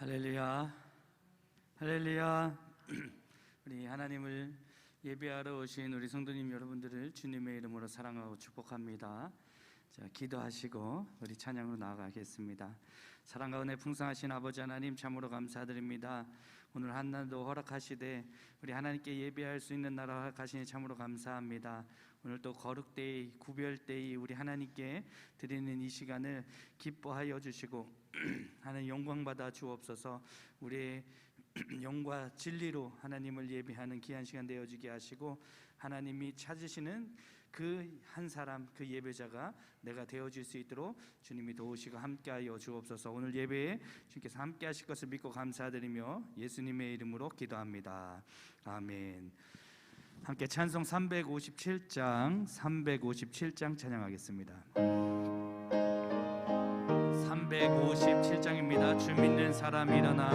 할렐루야, 할렐루야. 우리 하나님을 예배하러 오신 우리 성도님 여러분들을 주님의 이름으로 사랑하고 축복합니다. 자, 기도하시고 우리 찬양으로 나아가겠습니다. 사랑과 은혜 풍성하신 아버지 하나님, 참으로 감사드립니다. 오늘 한날도 허락하시되 우리 하나님께 예배할 수 있는 날 허락하시니 참으로 감사합니다. 오늘 또 거룩데이, 구별데이 우리 하나님께 드리는 이 시간을 기뻐하여 주시고 하나님 영광 받아 주옵소서. 우리의 영과 진리로 하나님을 예배하는 귀한 시간 되어지게 하시고, 하나님이 찾으시는 그 한 사람, 그 예배자가 내가 되어질 수 있도록 주님이 도우시고 함께하여 주옵소서. 오늘 예배에 주님께서 함께하실 것을 믿고 감사드리며 예수님의 이름으로 기도합니다. 아멘. 함께 찬송 357장 찬양하겠습니다. 357장입니다. 주 믿는 사람 일어나,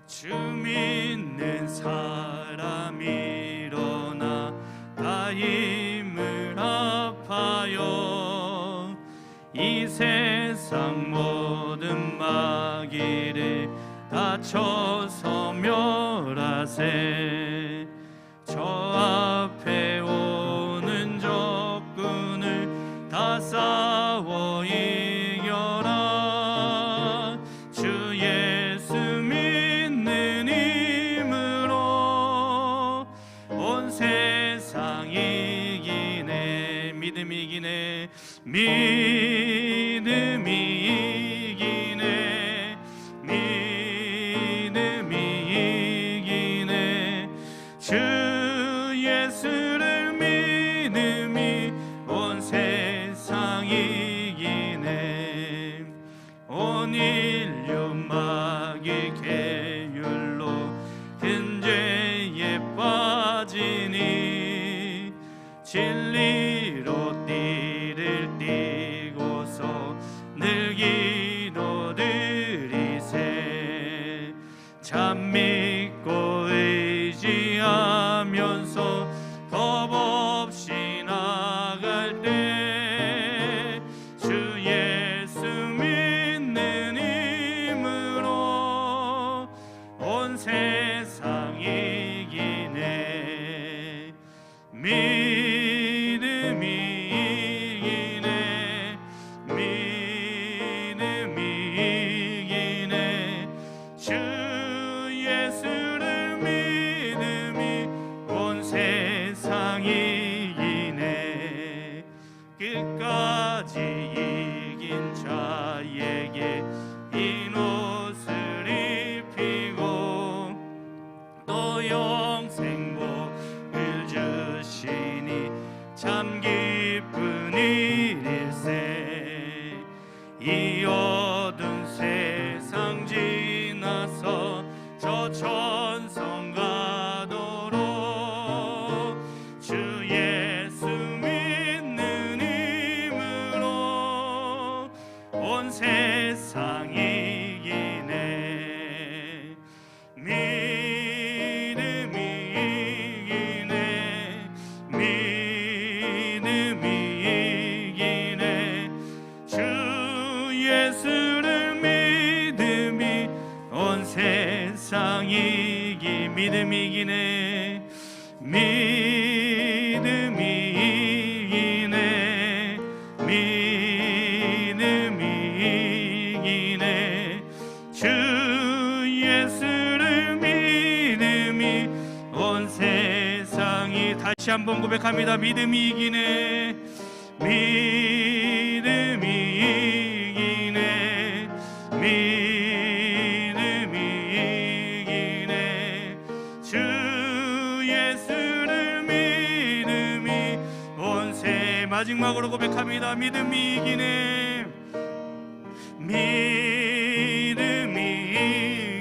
주 믿는 사람 일어나, 다 힘을 합하여 이 세상 모든 마귀를 다 쳐서 멸하세. 저 앞에 오는 적군을 다 싸워 이겨라. 주 예수 믿는 힘으로 온 세상 이기네. 믿음이 이기네. 믿음이 이기네. 믿음이 이기네. 주 예수를 믿음이 온 세상 이기네. 온 인류 마귀 계율로 큰 죄에 빠지니 진리로 띠를 띠고서 늘 기도드리세. 참 믿고 의지하면서 겁 없이 나갈 때 주 예수 믿는 힘으로 온 세상 이기네. 믿음이 이기네. 믿음이 이기네. 주 예수를 믿음이 온 세상 이기네. 끝까지 이긴 자에게 흰 옷을 입히고 또 영생 복을 주시니 참 기쁜 일일세. 이 어두운 세상 지나서 저 천성 가도록 주 예수 믿는 힘으로 온 세상 이기네. 믿음이 이기네. 믿음이 이기네. 주 예수를 믿음이 온 세상 이기. 믿음이 이기네. 믿음이 이기네. 믿음이 이기네. 주 예수를 믿음이 온 세상이. 다시 한번 고백합니다. 믿음이 이기네. 믿음이 이기네. 믿음이 이기네. 주 예수를 믿음이 온 세. 마지막으로 고백합니다. 믿음이 이기네. 믿음이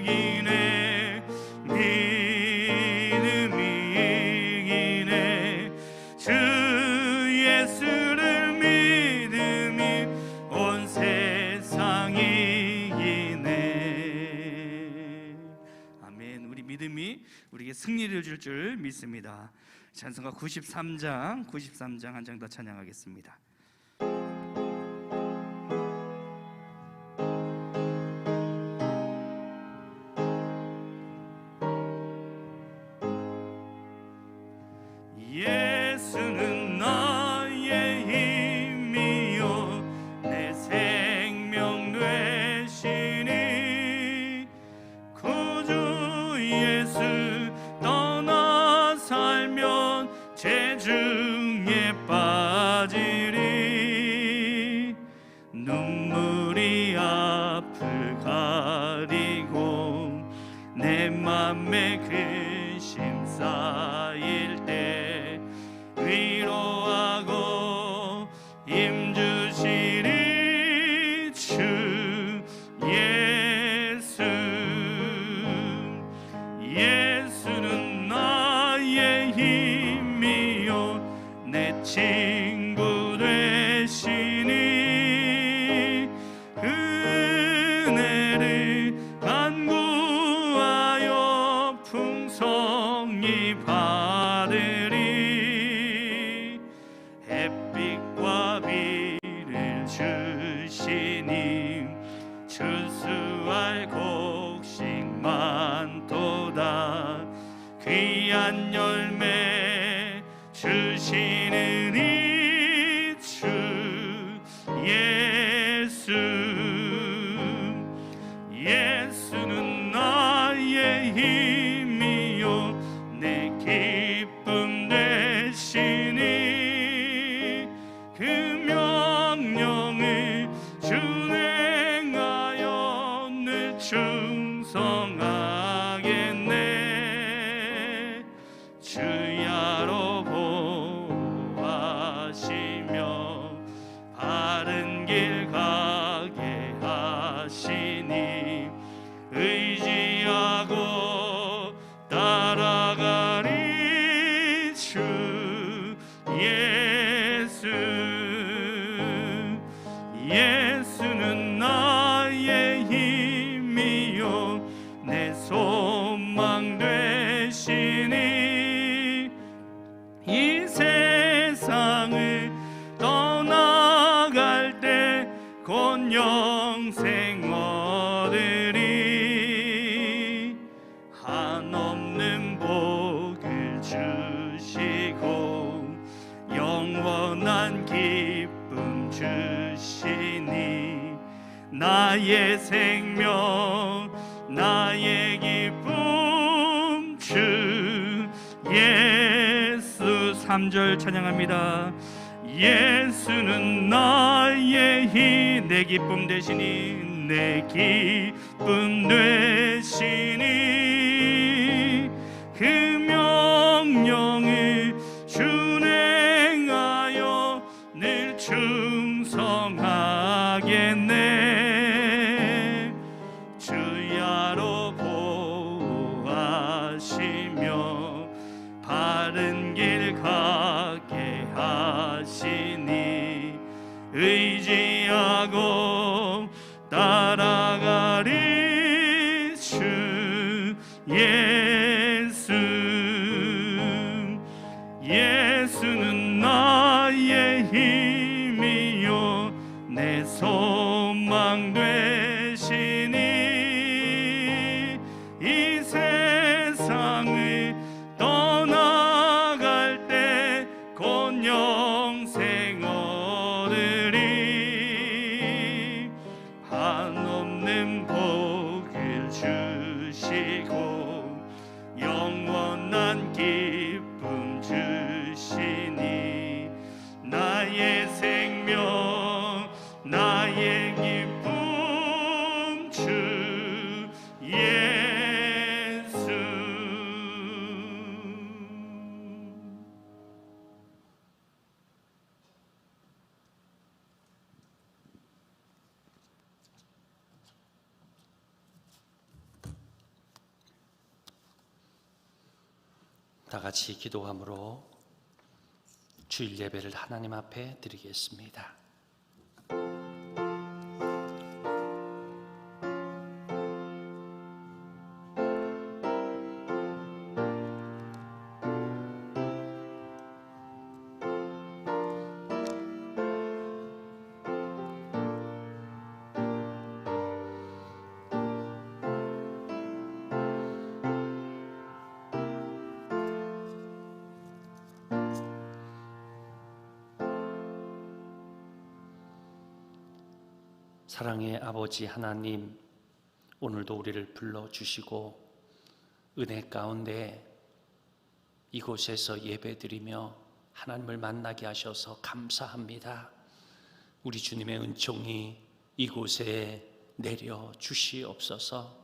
이기네. 믿음이 이기네. 주 예수를 믿음이 온 세상 이기네. 아멘. 우리 믿음이 우리에게 승리를 줄 믿습니다. 찬송가 93장 한 장 더 찬양하겠습니다. 재중에 빠지리 눈물이 앞을 가리고 내 맘에 근심 쌓일 때 위로하고 힘주시리 주 예수. 예수는 나의 힘이요 내 친구 되시니 은혜를 간구하여 풍성히 받으리 햇빛과 비를 주시니 추수할 곡식 많도다 귀한 열매 주시는 이 주 예수. 예수는 나의 힘이요 내 기쁨 되시니 그 명령을 준행하여 늘 충성하겠네. 주야로 보호하시며 바른 길 가게 하시니 의지하고 따라가리 주 예수. 예수는 나의 힘이요 내 소망 되시니 이 세상을 떠나갈 때 곧 영생 얻으리 한없는 복을 주시고 영원한 기쁨 주시니 나의 생명 나의 기쁨 주 예수. 3절 찬양합니다. 예수는 나의 힘 내 기쁨 되시니 내 기쁨 되시니 그 명령을 준행하여 늘 충성하겠네. 주야로 보호하시며 바른 길 가게 하시니 의지하고 따라가리 주 예수. 예수는 나의 힘이요 내 소망 되시니 이 세상을 떠나갈 때 곧 영생 얻으리 한없는 복을 주시고 영원한 기쁨 주시니 나의 생명 나의 기쁨 주 예수. 다 같이 기도함으로 주일 예배를 하나님 앞에 드리겠습니다. 사랑의 아버지 하나님, 오늘도 우리를 불러주시고 은혜 가운데 이곳에서 예배드리며 하나님을 만나게 하셔서 감사합니다. 우리 주님의 은총이 이곳에 내려 주시옵소서.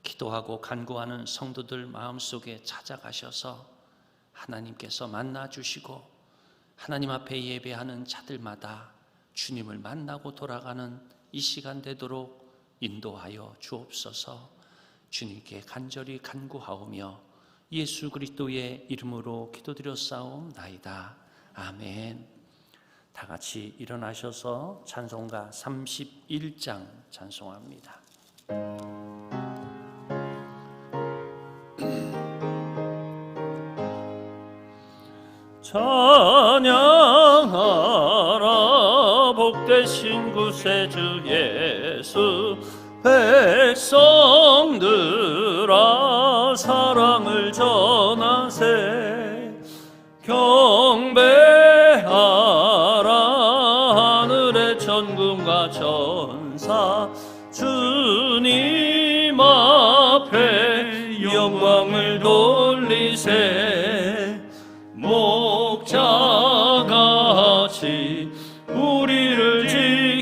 기도하고 간구하는 성도들 마음속에 찾아가셔서 하나님께서 만나 주시고 하나님 앞에 예배하는 자들마다 주님을 만나고 돌아가는 이 시간 되도록 인도하여 주옵소서. 주님께 간절히 간구하오며 예수 그리스도의 이름으로 기도드렸사옵나이다. 아멘. 다 같이 일어나셔서 찬송가 31장 찬송합니다. 찬양하라 복되신 구세주 예수. 백성들아 사랑을 전하세. 경배하라 하늘의 천군과 천사. 주님 앞에 영광을 돌리세. 목자같이 우리를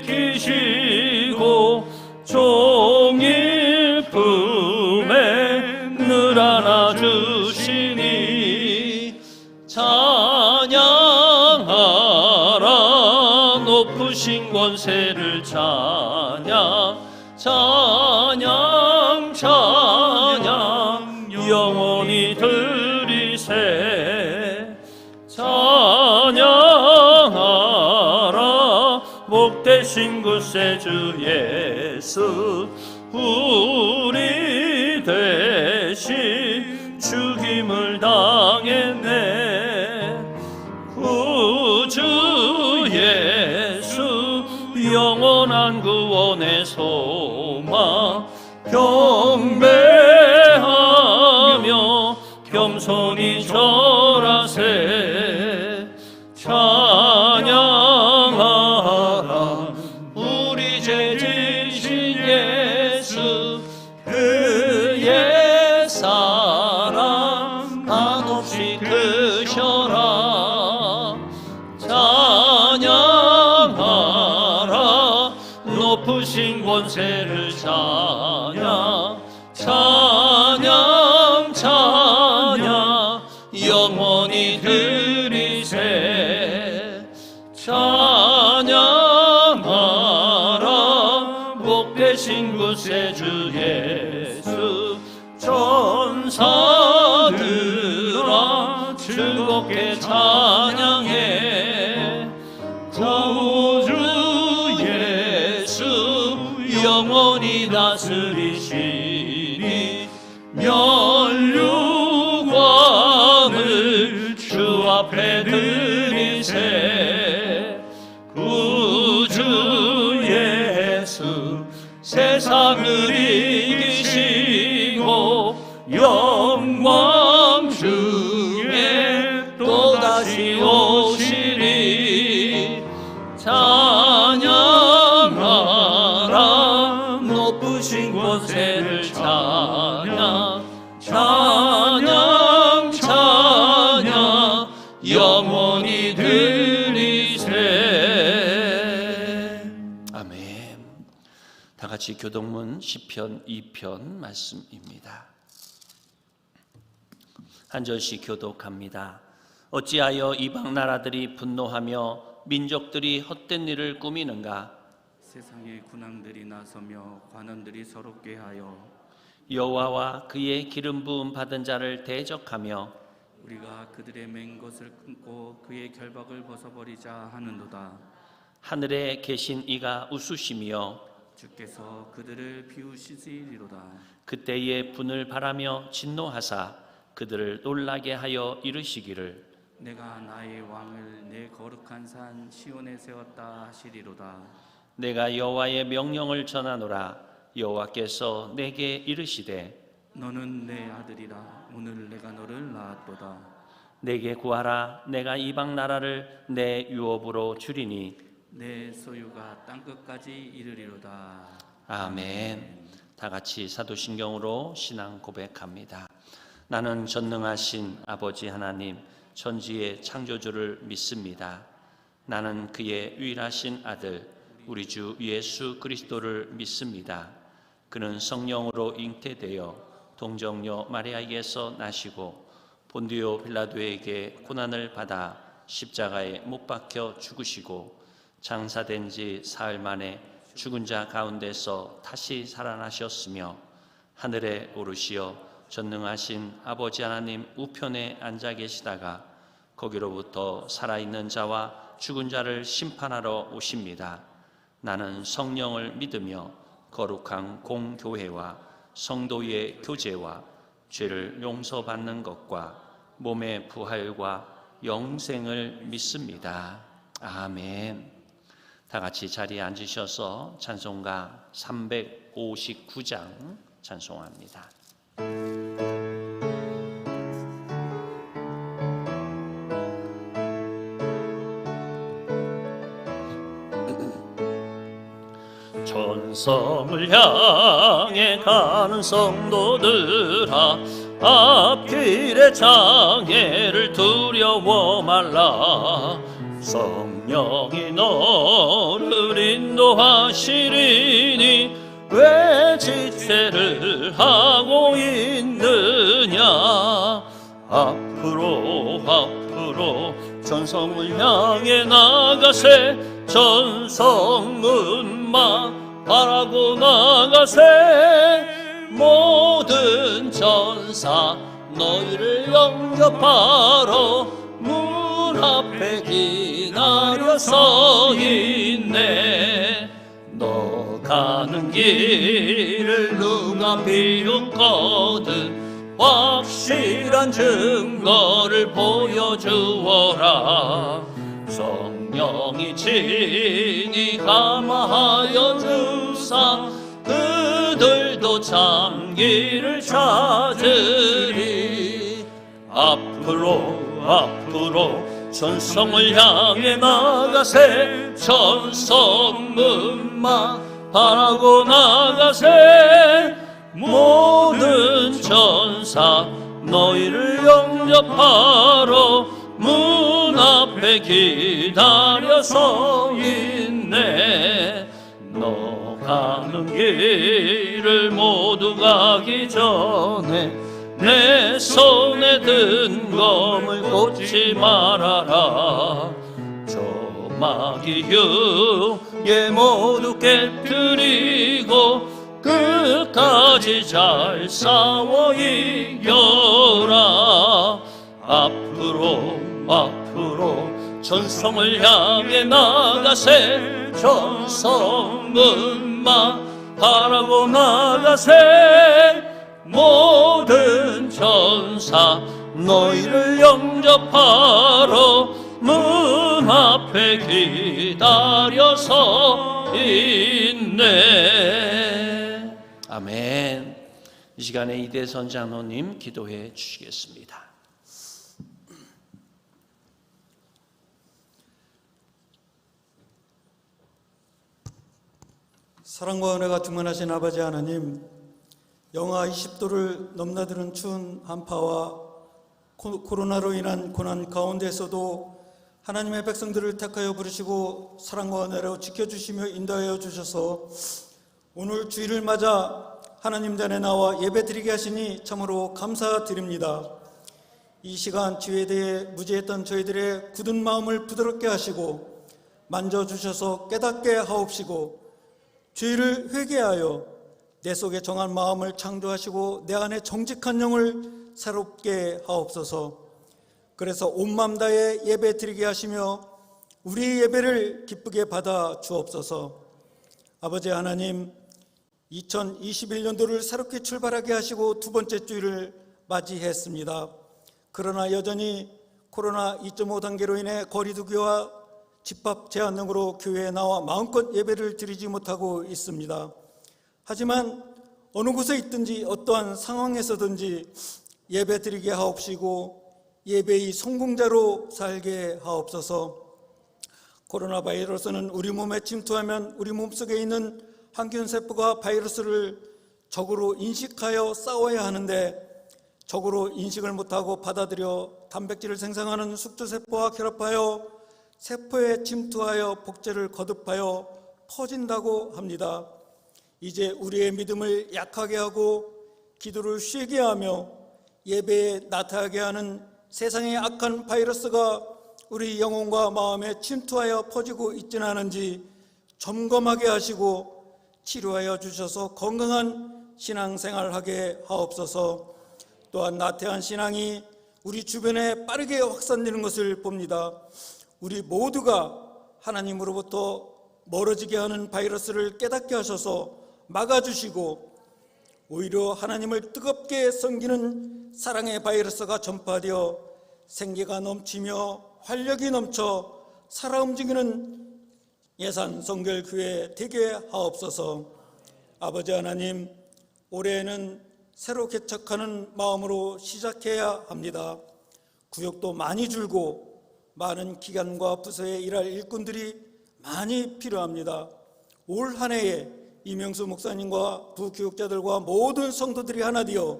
지키시고 종일 품에 늘 안아주시니. 찬양하라 높으신 권세를 찬양. 찬양 찬양 영원히 드리세. 찬양하라 복되신 구세주 예수. 우리 대신 죽임을 당했네. 구주 예수 영원한 구원의 소망. 경배하며 겸손히 절하세. 찬양하라 우리 죄 지신 예수. 그의 사랑 한없이 크셔라. 찬양하라 높으신 권세를 찬양. 찬양 찬양 영원히 드리세. 찬양하라 복되신 구세주 예수. 천사들아 즐겁게 찬양해. 구주 예수 영원히 다스리시니. 면류관을 주 앞에 드리세. 구주 예수 세상을 이기시고 영광 중에 또다시 오시리. 찬양하라 높으신 권세를 찬양. 찬양 찬양 영원히 드리세. 아멘. 다 같이 교동문 시편 2편 말씀입니다. 한 절씩 교독합니다. 어찌하여 이방 나라들이 분노하며 민족들이 헛된 일을 꾸미는가. 세상의 군왕들이 나서며 관원들이 서로 꾀하여 여호와와 그의 기름 부음 받은 자를 대적하며 우리가 그들의 맹 것을 끊고 그의 결박을 벗어버리자 하는도다. 하늘에 계신 이가 웃으시며 주께서 그들을 비우시리로다. 그때에 분을 바라며 진노하사 그들을 놀라게 하여 이르시기를 내가 나의 왕을 내 거룩한 산 시온에 세웠다 하시리로다. 내가 여호와의 명령을 전하노라. 여호와께서 내게 이르시되 너는 내 아들이라. 오늘 내가 너를 낳았도다. 내게 구하라. 내가 이방 나라를 내 유업으로 주리니 내 소유가 땅끝까지 이르리로다. 아멘. 다 같이 사도신경으로 신앙 고백합니다. 나는 전능하신 아버지 하나님, 천지의 창조주를 믿습니다. 나는 그의 유일하신 아들, 우리 주 예수 그리스도를 믿습니다. 그는 성령으로 잉태되어 동정녀 마리아에게서 나시고 본디오 빌라도에게 고난을 받아 십자가에 못 박혀 죽으시고 장사된 지 사흘 만에 죽은 자 가운데서 다시 살아나셨으며 하늘에 오르시어 전능하신 아버지 하나님 우편에 앉아 계시다가 거기로부터 살아있는 자와 죽은 자를 심판하러 오십니다. 나는 성령을 믿으며 거룩한 공교회와 성도의 교제와 죄를 용서받는 것과 몸의 부활과 영생을 믿습니다. 아멘. 다 같이 자리에 앉으셔서 찬송가 359장 찬송합니다. 천성을 향해 가는 성도들아, 앞길의 장애를 두려워 말라. 성령이 너를 인도하시리니 왜 지체를 하고 있느냐. 앞으로 전성을 향해 나가세. 전성문만 바라고 나가세. 모든 전사 너희를 영접하러 문 앞에 기다려 서 있네. 너 가는 길을 누가 비웃거든 확실한 증거를 보여주어라. 성령이 친히 감화하여 주사 그들도 참기를 찾으리. 앞으로 전성을 향해 나가세. 전성문만 바라고 나가세. 모든 전사 너희를 영접하러 문 앞에 기다려 서 있네. 너 가는 길을 모두 가기 전에 내 손에 든 검을 꽂지 말아라. 저 마귀 흉에 모두 깨뜨리고 끝까지 잘 싸워 이겨라. 앞으로 전성을 향해 나가세. 전성문만 바라고 나가세. 모든 전사 너희를 영접하러 문 앞에 기다려서 있네. 아멘. 이 시간에 이대선 장로님 기도해 주시겠습니다. 사랑과 은혜가 충만하신 아버지 하나님, 영하 20도를 넘나드는 추운 한파와 코로나로 인한 고난 가운데서도 하나님의 백성들을 택하여 부르시고 사랑과 은혜로 지켜주시며 인도하여 주셔서 오늘 주일을 맞아 하나님 전에 나와 예배드리게 하시니 참으로 감사드립니다. 이 시간 주에 대해 무지했던 저희들의 굳은 마음을 부드럽게 하시고 만져주셔서 깨닫게 하옵시고 죄를 회개하여 내 속에 정한 마음을 창조하시고 내 안에 정직한 영을 새롭게 하옵소서. 그래서 온 마음 다해 예배 드리게 하시며 우리 예배를 기쁘게 받아 주옵소서. 아버지 하나님, 2021년도를 새롭게 출발하게 하시고 두 번째 주일을 맞이했습니다. 그러나 여전히 코로나 2.5 단계로 인해 거리 두기와 집합 제한 등으로 교회에 나와 마음껏 예배를 드리지 못하고 있습니다. 하지만 어느 곳에 있든지 어떠한 상황에서든지 예배 드리게 하옵시고 예배의 성공자로 살게 하옵소서. 코로나 바이러스는 우리 몸에 침투하면 우리 몸속에 있는 항균세포가 바이러스를 적으로 인식하여 싸워야 하는데 적으로 인식을 못하고 받아들여 단백질을 생성하는 숙주세포와 결합하여 세포에 침투하여 복제를 거듭하여 퍼진다고 합니다. 이제 우리의 믿음을 약하게 하고 기도를 쉬게 하며 예배에 나타나게 하는 세상의 악한 바이러스가 우리 영혼과 마음에 침투하여 퍼지고 있지는 않은지 점검하게 하시고 치료하여 주셔서 건강한 신앙생활하게 하옵소서. 또한 나태한 신앙이 우리 주변에 빠르게 확산되는 것을 봅니다. 우리 모두가 하나님으로부터 멀어지게 하는 바이러스를 깨닫게 하셔서 막아주시고 오히려 하나님을 뜨겁게 섬기는 사랑의 바이러스가 전파되어 생기가 넘치며 활력이 넘쳐 살아 움직이는 예산 성결교회 되게 하옵소서. 아버지 하나님, 올해에는 새로 개척하는 마음으로 시작해야 합니다. 구역도 많이 줄고 많은 기관과 부서에 일할 일꾼들이 많이 필요합니다. 올 한 해에 이명수 목사님과 부교육자들과 모든 성도들이 하나 되어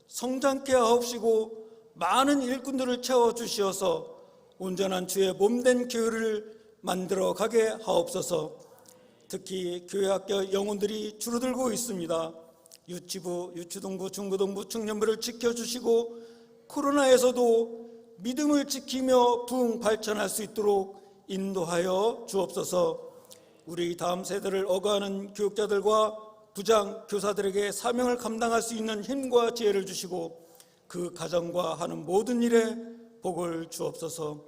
성장케 하옵시고 많은 일꾼들을 채워주시어서 온전한 주의 몸된 교회를 만들어 가게 하옵소서. 특히 교회 학교 영혼들이 줄어들고 있습니다. 유치부, 유치동부, 중고등부, 청년부를 지켜주시고 코로나에서도 믿음을 지키며 부흥 발전할 수 있도록 인도하여 주옵소서. 우리 다음 세대를 어거하는 교육자들과 부장, 교사들에게 사명을 감당할 수 있는 힘과 지혜를 주시고 그 가정과 하는 모든 일에 복을 주옵소서.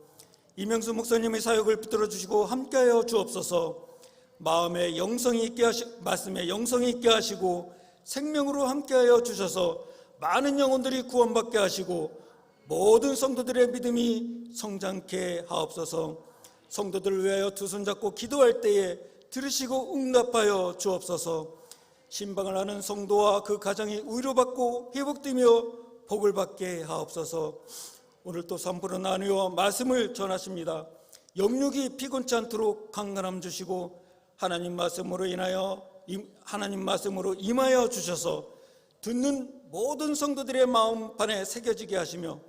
이명수 목사님의 사역을 붙들어 주시고 함께하여 주옵소서. 마음에 영성이 있게 말씀에 영성이 있게 하시고 생명으로 함께하여 주셔서 많은 영혼들이 구원받게 하시고 모든 성도들의 믿음이 성장케 하옵소서. 성도들을 위하여 두 손 잡고 기도할 때에 들으시고 응답하여 주옵소서. 신방을 하는 성도와 그 가정이 위로받고 회복되며 복을 받게 하옵소서. 오늘 또 3부로 나누어 말씀을 전하십니다. 영육이 피곤치 않도록 강건함 주시고 하나님 말씀으로 임하여 주셔서 듣는 모든 성도들의 마음판에 새겨지게 하시며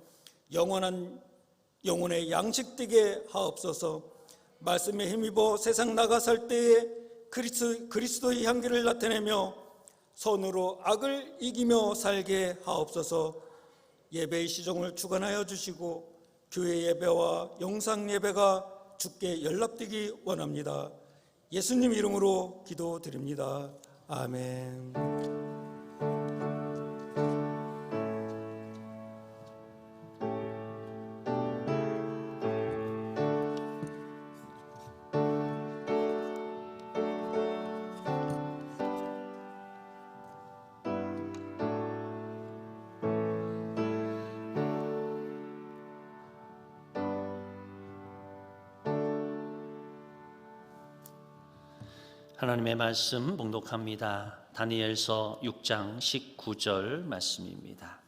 영혼의 양식되게 하옵소서. 말씀에 힘입어 세상 나가 살 때에 그리스도의 향기를 나타내며 선으로 악을 이기며 살게 하옵소서. 예배의 시종을 주관하여 주시고 교회 예배와 영상 예배가 주께 연락되기 원합니다. 예수님 이름으로 기도드립니다. 아멘. 하나님의 말씀 봉독합니다. 다니엘서 6장 19절 말씀입니다.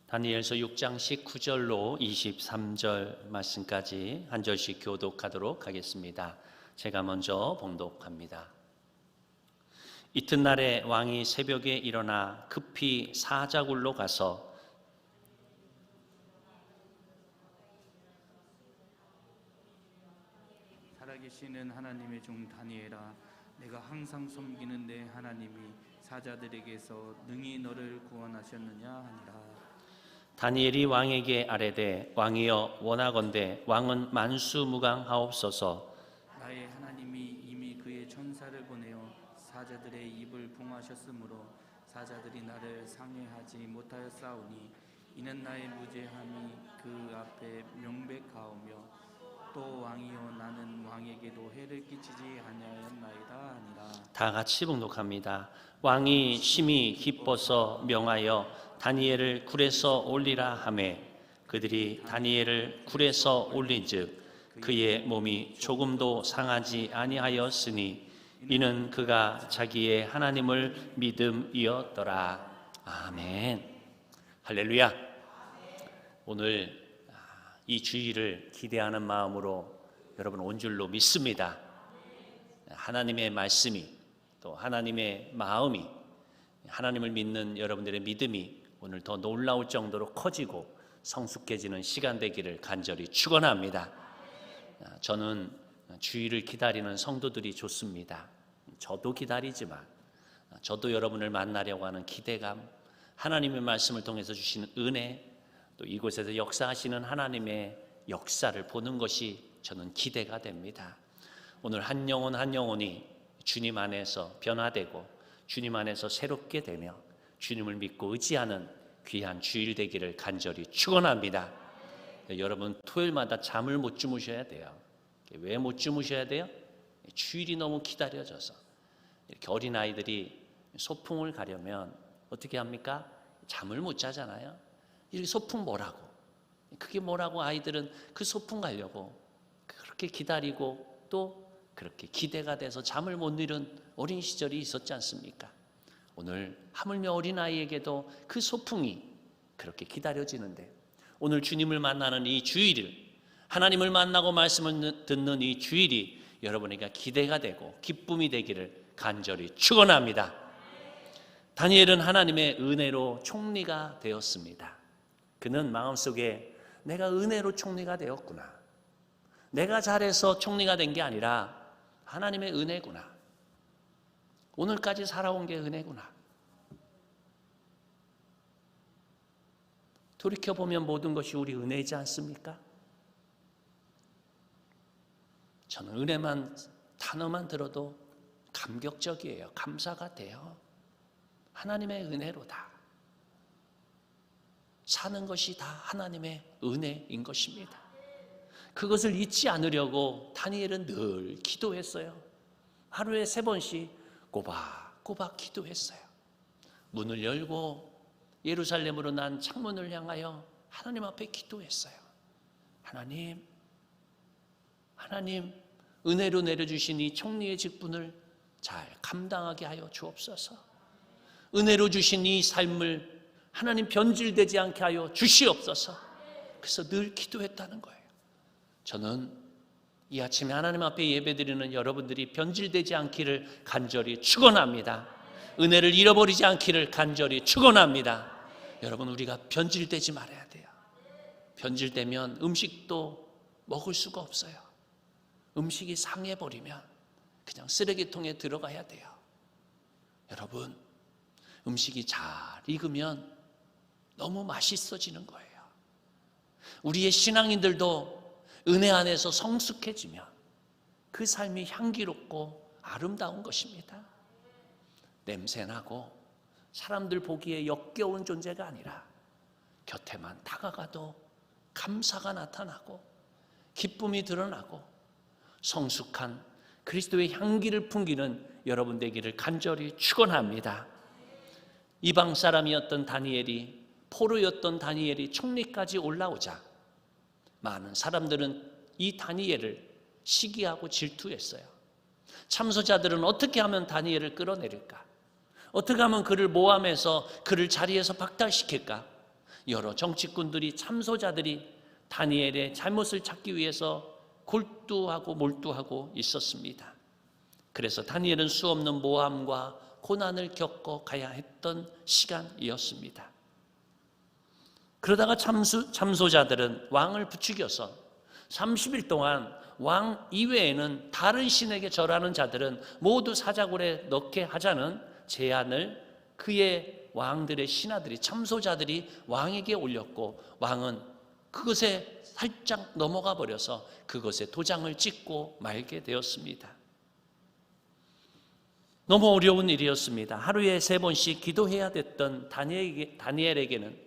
다니엘서 6장 19절로 23절 말씀까지 한 절씩 교독하도록 하겠습니다. 제가 먼저 봉독합니다. 이튿날에 왕이 새벽에 일어나 급히 사자굴로 가서 살아계시는 하나님의 종 다니엘아, 내가 항상 섬기는 내 하나님이 사자들에게서 능히 너를 구원하셨느냐 하니라. 다니엘이 왕에게 아뢰되 왕이여 원하건대 왕은 만수무강하옵소서. 나의 하나님이 이미 그의 천사를 보내어 사자들의 입을 봉하셨으므로 사자들이 나를 상해하지 못하였사오니 이는 나의 무죄함이 그 앞에 명백하오며 또 왕이여 나는 왕에게도 해를 끼치지 아니하였나이다 하니라. 다 같이 봉독합니다. 왕이 심히 기뻐서 명하여 다니엘을 굴에서 올리라 하매 그들이 다니엘을 굴에서 올린즉 그의 몸이 조금도 상하지 아니하였으니 이는 그가 자기의 하나님을 믿음이었더라. 아멘. 할렐루야. 오늘 이 주일을 기대하는 마음으로 여러분 온 줄로 믿습니다. 하나님의 말씀이 또 하나님의 마음이, 하나님을 믿는 여러분들의 믿음이 오늘 더 놀라울 정도로 커지고 성숙해지는 시간 되기를 간절히 축원합니다. 저는 주일을 기다리는 성도들이 좋습니다. 저도 기다리지만 저도 여러분을 만나려고 하는 기대감, 하나님의 말씀을 통해서 주시는 은혜, 또 이곳에서 역사하시는 하나님의 역사를 보는 것이 저는 기대가 됩니다. 오늘 한 영혼 한 영혼이 주님 안에서 변화되고 주님 안에서 새롭게 되며 주님을 믿고 의지하는 귀한 주일 되기를 간절히 축원합니다. 여러분 토요일마다 잠을 못 주무셔야 돼요. 왜 못 주무셔야 돼요? 주일이 너무 기다려져서. 이렇게 어린아이들이 소풍을 가려면 어떻게 합니까? 잠을 못 자잖아요. 이렇게 소풍 뭐라고? 그게 뭐라고 아이들은 그 소풍 가려고 그렇게 기다리고 또 그렇게 기대가 돼서 잠을 못 이룬 어린 시절이 있었지 않습니까? 오늘 하물며 어린아이에게도 그 소풍이 그렇게 기다려지는데 오늘 주님을 만나는 이 주일을, 하나님을 만나고 말씀을 듣는 이 주일이 여러분에게 기대가 되고 기쁨이 되기를 간절히 축원합니다. 다니엘은 하나님의 은혜로 총리가 되었습니다. 그는 마음속에 내가 은혜로 총리가 되었구나, 내가 잘해서 총리가 된 게 아니라 하나님의 은혜구나, 오늘까지 살아온 게 은혜구나. 돌이켜보면 모든 것이 우리 은혜이지 않습니까? 저는 은혜만, 단어만 들어도 감격적이에요. 감사가 돼요. 하나님의 은혜로다. 사는 것이 다 하나님의 은혜인 것입니다. 그것을 잊지 않으려고 다니엘은 늘 기도했어요. 하루에 3번씩 꼬박꼬박 기도했어요. 문을 열고 예루살렘으로 난 창문을 향하여 하나님 앞에 기도했어요. 하나님, 은혜로 내려주신 이 총리의 직분을 잘 감당하게 하여 주옵소서. 은혜로 주신 이 삶을 하나님 변질되지 않게 하여 주시옵소서. 그래서 늘 기도했다는 거예요. 저는 이 아침에 하나님 앞에 예배드리는 여러분들이 변질되지 않기를 간절히 축원합니다. 은혜를 잃어버리지 않기를 간절히 축원합니다. 여러분, 우리가 변질되지 말아야 돼요. 변질되면 음식도 먹을 수가 없어요. 음식이 상해버리면 그냥 쓰레기통에 들어가야 돼요. 여러분, 음식이 잘 익으면 너무 맛있어지는 거예요. 우리의 신앙인들도 은혜 안에서 성숙해지면 그 삶이 향기롭고 아름다운 것입니다. 냄새나고 사람들 보기에 역겨운 존재가 아니라 곁에만 다가가도 감사가 나타나고 기쁨이 드러나고 성숙한 그리스도의 향기를 풍기는 여러분 되기를 간절히 축원합니다. 이방 사람이었던 다니엘이, 포로였던 다니엘이 총리까지 올라오자 많은 사람들은 이 다니엘을 시기하고 질투했어요. 참소자들은 어떻게 하면 다니엘을 끌어내릴까? 어떻게 하면 그를 모함해서 그를 자리에서 박탈시킬까? 여러 정치꾼들이, 참소자들이 다니엘의 잘못을 찾기 위해서 골두하고 몰두하고 있었습니다. 그래서 다니엘은 수없는 모함과 고난을 겪어 가야 했던 시간이었습니다. 그러다가 참소자들은 왕을 부추겨서 30일 동안 왕 이외에는 다른 신에게 절하는 자들은 모두 사자굴에 넣게 하자는 제안을 그의 왕들의 신하들이, 참소자들이 왕에게 올렸고, 왕은 그것에 살짝 넘어가 버려서 그것에 도장을 찍고 말게 되었습니다. 너무 어려운 일이었습니다. 하루에 3번씩 기도해야 됐던 다니엘에게는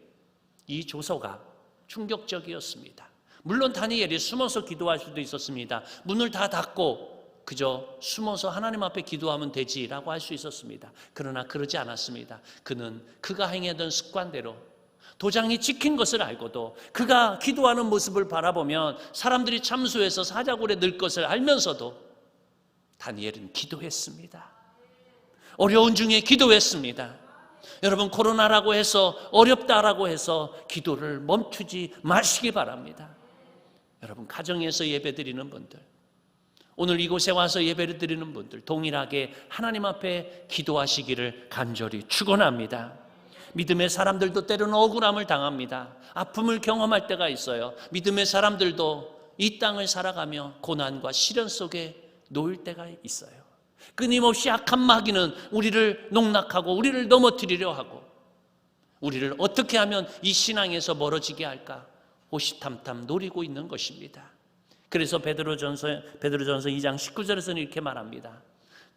이 조서가 충격적이었습니다. 물론 다니엘이 숨어서 기도할 수도 있었습니다. 문을 다 닫고 그저 숨어서 하나님 앞에 기도하면 되지라고 할 수 있었습니다. 그러나 그러지 않았습니다. 그는 그가 행하던 습관대로 도장이 찍힌 것을 알고도 그가 기도하는 모습을 바라보면 사람들이 참수해서 사자굴에 넣을 것을 알면서도 다니엘은 기도했습니다. 어려운 중에 기도했습니다. 여러분, 코로나라고 해서, 어렵다라고 해서 기도를 멈추지 마시기 바랍니다. 여러분, 가정에서 예배드리는 분들, 오늘 이곳에 와서 예배를 드리는 분들 동일하게 하나님 앞에 기도하시기를 간절히 축원합니다. 믿음의 사람들도 때로는 억울함을 당합니다. 아픔을 경험할 때가 있어요. 믿음의 사람들도 이 땅을 살아가며 고난과 시련 속에 놓일 때가 있어요. 끊임없이 악한 마귀는 우리를 농락하고 우리를 넘어뜨리려 하고 우리를 어떻게 하면 이 신앙에서 멀어지게 할까 호시탐탐 노리고 있는 것입니다. 그래서 베드로전서 2장 19절에서는 이렇게 말합니다.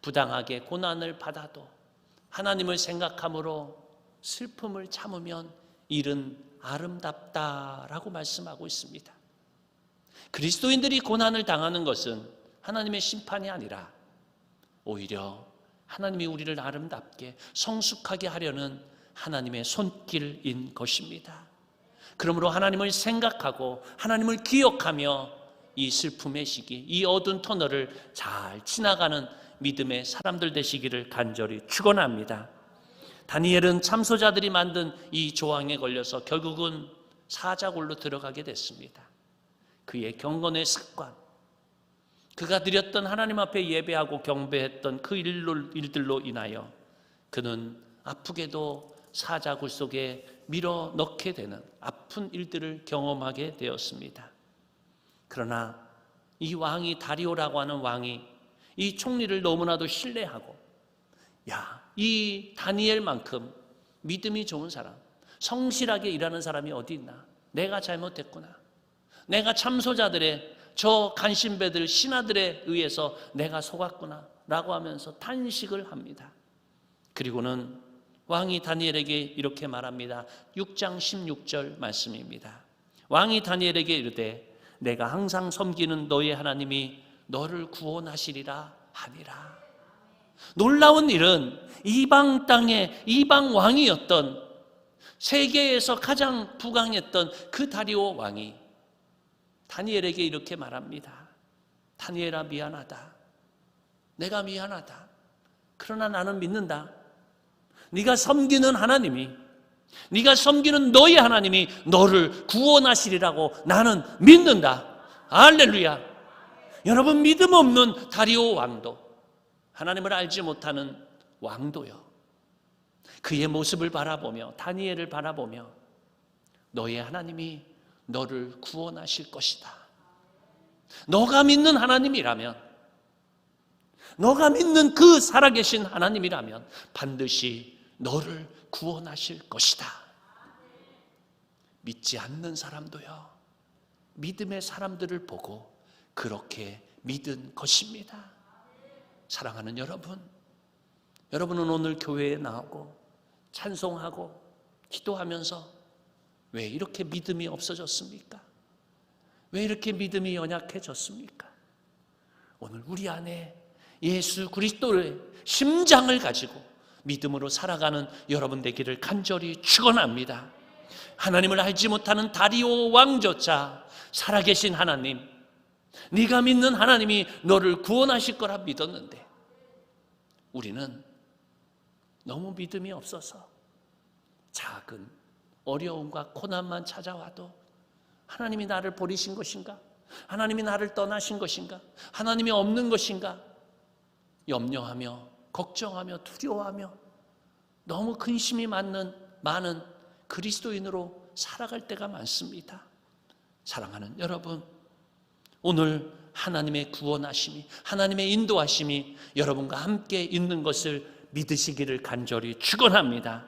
부당하게 고난을 받아도 하나님을 생각함으로 슬픔을 참으면 일은 아름답다라고 말씀하고 있습니다. 그리스도인들이 고난을 당하는 것은 하나님의 심판이 아니라 오히려 하나님이 우리를 아름답게 성숙하게 하려는 하나님의 손길인 것입니다. 그러므로 하나님을 생각하고 하나님을 기억하며 이 슬픔의 시기, 이 어두운 터널을 잘 지나가는 믿음의 사람들 되시기를 간절히 축원합니다. 다니엘은 참소자들이 만든 이 조항에 걸려서 결국은 사자굴로 들어가게 됐습니다. 그의 경건의 습관, 그가 드렸던 하나님 앞에 예배하고 경배했던 그 일들로 인하여 그는 아프게도 사자굴 속에 밀어 넣게 되는 아픈 일들을 경험하게 되었습니다. 그러나 이 왕이 다리오라고 하는 왕이 이 총리를 너무나도 신뢰하고 이 다니엘만큼 믿음이 좋은 사람, 성실하게 일하는 사람이 어디 있나? 내가 잘못했구나. 내가 참소자들의 저 간신배들 신하들에 의해서 내가 속았구나 라고 하면서 탄식을 합니다. 그리고는 왕이 다니엘에게 이렇게 말합니다. 6장 16절 말씀입니다. 왕이 다니엘에게 이르되 내가 항상 섬기는 너의 하나님이 너를 구원하시리라 하니라. 놀라운 일은 이방 땅의 이방 왕이었던 세계에서 가장 부강했던 그 다리오 왕이 다니엘에게 이렇게 말합니다. 다니엘아, 미안하다. 내가 미안하다. 그러나 나는 믿는다. 네가 섬기는 하나님이, 네가 섬기는 너의 하나님이 너를 구원하시리라고 나는 믿는다. 할렐루야. 여러분, 믿음 없는 다리오 왕도, 하나님을 알지 못하는 왕도요, 그의 모습을 바라보며 다니엘을 바라보며 너의 하나님이 너를 구원하실 것이다. 너가 믿는 하나님이라면, 너가 믿는 그 살아계신 하나님이라면 반드시 너를 구원하실 것이다. 믿지 않는 사람도요, 믿음의 사람들을 보고 그렇게 믿은 것입니다. 사랑하는 여러분, 여러분은 오늘 교회에 나오고 찬송하고 기도하면서 왜 이렇게 믿음이 없어졌습니까? 왜 이렇게 믿음이 연약해졌습니까? 오늘 우리 안에 예수 그리스도의 심장을 가지고 믿음으로 살아가는 여러분 되기를 간절히 축원합니다. 하나님을 알지 못하는 다리오 왕조차 살아계신 하나님, 네가 믿는 하나님이 너를 구원하실 거라 믿었는데 우리는 너무 믿음이 없어서 작은 어려움과 고난만 찾아와도 하나님이 나를 버리신 것인가? 하나님이 나를 떠나신 것인가? 하나님이 없는 것인가? 염려하며 걱정하며 두려워하며 너무 근심이 많은 그리스도인으로 살아갈 때가 많습니다. 사랑하는 여러분, 오늘 하나님의 구원하심이, 하나님의 인도하심이 여러분과 함께 있는 것을 믿으시기를 간절히 축원합니다.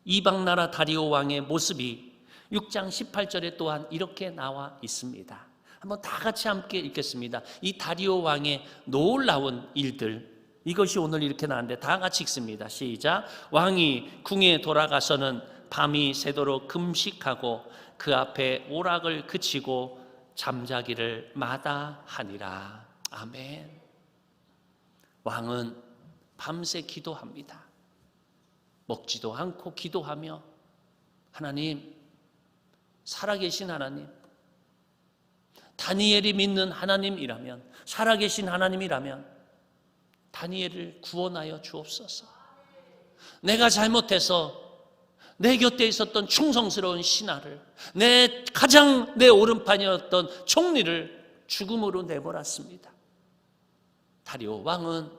이방나라 다리오 왕의 모습이 6장 18절에 또한 이렇게 나와 있습니다. 한번 다 같이 함께 읽겠습니다. 이 다리오 왕의 놀라운 일들, 이것이 오늘 이렇게 나왔는데 다 같이 읽습니다. 시작. 왕이 궁에 돌아가서는 밤이 새도록 금식하고 그 앞에 오락을 그치고 잠자기를 마다하니라. 아멘. 왕은 밤새 기도합니다. 먹지도 않고 기도하며 하나님, 살아계신 하나님, 다니엘이 믿는 하나님이라면, 살아계신 하나님이라면 다니엘을 구원하여 주옵소서. 내가 잘못해서 내 곁에 있었던 충성스러운 신하를, 가장 내 오른판이었던 총리를 죽음으로 내몰았습니다. 다리오 왕은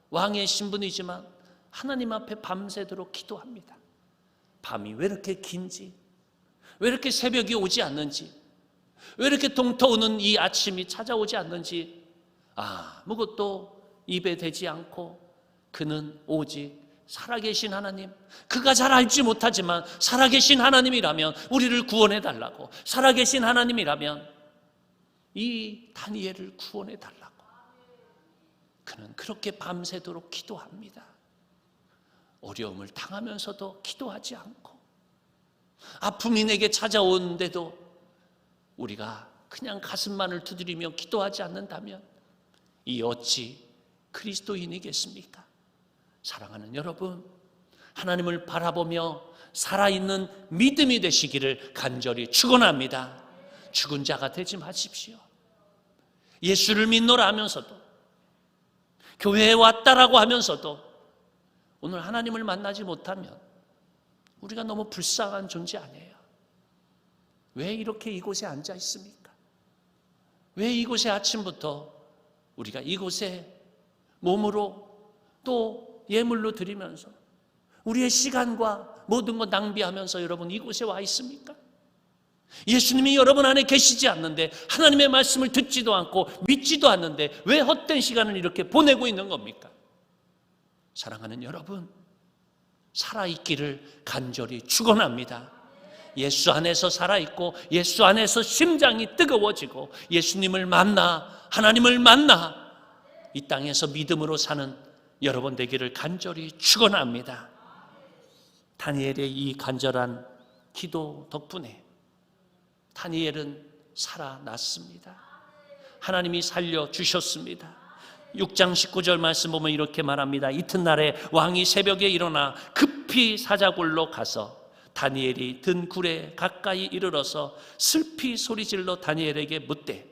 왕의 신분이지만 하나님 앞에 밤새도록 기도합니다. 밤이 왜 이렇게 긴지, 왜 이렇게 새벽이 오지 않는지, 왜 이렇게 동터오는 이 아침이 찾아오지 않는지 아무것도 입에 대지 않고 그는 오직 살아계신 하나님, 그가 잘 알지 못하지만 살아계신 하나님이라면 우리를 구원해 달라고, 살아계신 하나님이라면 이 다니엘을 구원해 달라고 그는 그렇게 밤새도록 기도합니다. 어려움을 당하면서도 기도하지 않고, 아픔이 내게 찾아오는데도 우리가 그냥 가슴만을 두드리며 기도하지 않는다면 이 어찌 그리스도인이겠습니까? 사랑하는 여러분, 하나님을 바라보며 살아있는 믿음이 되시기를 간절히 축원합니다. 죽은 자가 되지 마십시오. 예수를 믿노라 하면서도, 교회에 왔다라고 하면서도 오늘 하나님을 만나지 못하면 우리가 너무 불쌍한 존재 아니에요? 왜 이렇게 이곳에 앉아 있습니까? 왜 이곳에 아침부터 우리가 이곳에 몸으로 또 예물로 드리면서 우리의 시간과 모든 것 낭비하면서 여러분 이곳에 와 있습니까? 예수님이 여러분 안에 계시지 않는데, 하나님의 말씀을 듣지도 않고 믿지도 않는데 왜 헛된 시간을 이렇게 보내고 있는 겁니까? 사랑하는 여러분, 살아있기를 간절히 축원합니다. 예수 안에서 살아있고 예수 안에서 심장이 뜨거워지고 예수님을 만나, 하나님을 만나 이 땅에서 믿음으로 사는 여러분 되기를 간절히 축원합니다. 다니엘의 이 간절한 기도 덕분에 다니엘은 살아났습니다. 하나님이 살려주셨습니다. 6장 19절 말씀 보면 이렇게 말합니다. 이튿날에 왕이 새벽에 일어나 급히 사자굴로 가서 다니엘이 든 굴에 가까이 이르러서 슬피 소리질러 다니엘에게 묻되,